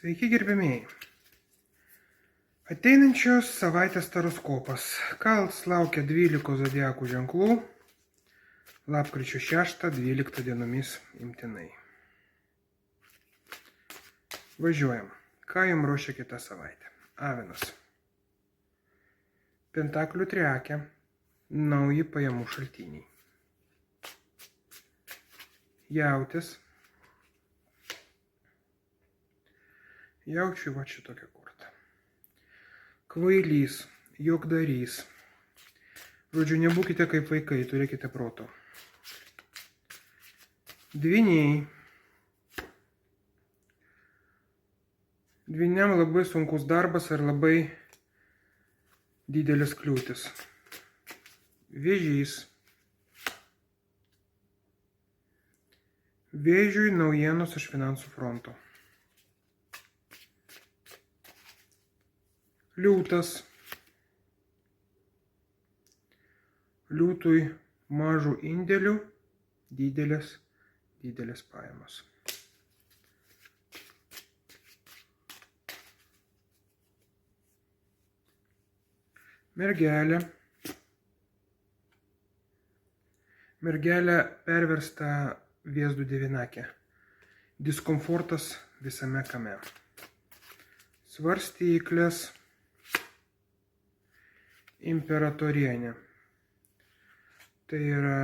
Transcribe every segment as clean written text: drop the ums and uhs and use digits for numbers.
Sveiki gerbėmiai. Ateinančios savaitės taroskopas. Kals laukia 12 zodiakų ženklų. Lapkričio 6-12 dienomis imtinai. Važiuojam. Ką jums ruošia kitą savaitę? Avinas. Pentaklių triakė. Nauji pajamų šaltiniai. Jautis. Jaučiu va šitokią kortą. Kvailys, juokdarys. Žodžiu, nebūkite kaip vaikai, turėkite proto. Dvyniai. Dvyniam labai sunkus darbas ir labai didelis kliūtis. Vėžys. Vėžiui naujienos iš finansų fronto. Liūtas. Liūtui mažų indėlių, didelės pajamos. Mergelė. Mergelė perversta Vėzdų devynakę. Diskomfortas visame kame. Svarstyklės. Imperatorienė. Tai yra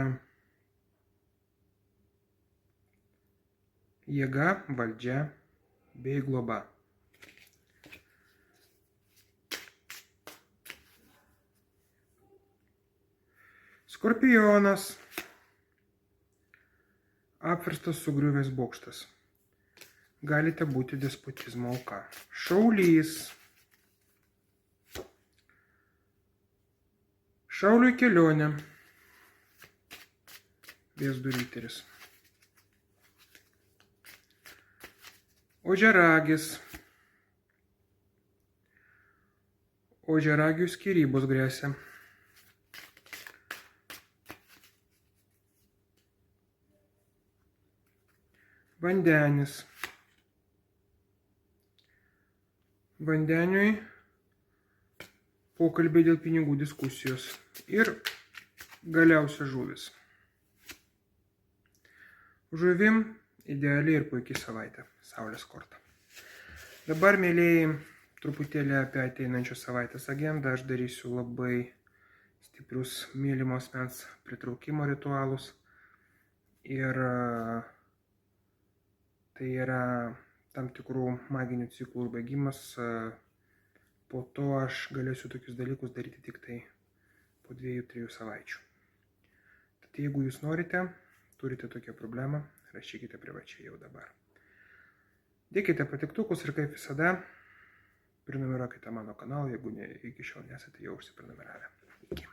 jėga, valdžia bei globa. Skorpionas. Apverstas sugriuvęs bokštas. Galite būti despotizmo auka. Šaulys. Šauliui kelionė. Vėzdų riteris. Ožiaragis. Ožiaragių skyrybos gresia. Vandenis. Vandeniui pokalbiai dėl pinigų diskusijos. Ir galiausia žuvis. Žuvim idealiai ir puikiai savaitė. Saulės korta. Dabar, mėlėjai, truputėlį apie ateinančios savaitės agendą. Aš darysiu labai stiprius mylimo asmens pritraukimo ritualus. Ir tai yra tam tikrų maginių ciklų baigimas. Po to aš galėsiu tokius dalykus daryti tik tai po 2-3 savaičių. Tad jeigu jūs norite, turite tokią problemą, rašykite privačiai jau dabar. Dėkite patiktukus ir kaip visada, prenumeruokite mano kanalą, jeigu iki šiol nesate jau užsiprenumeravę. Iki.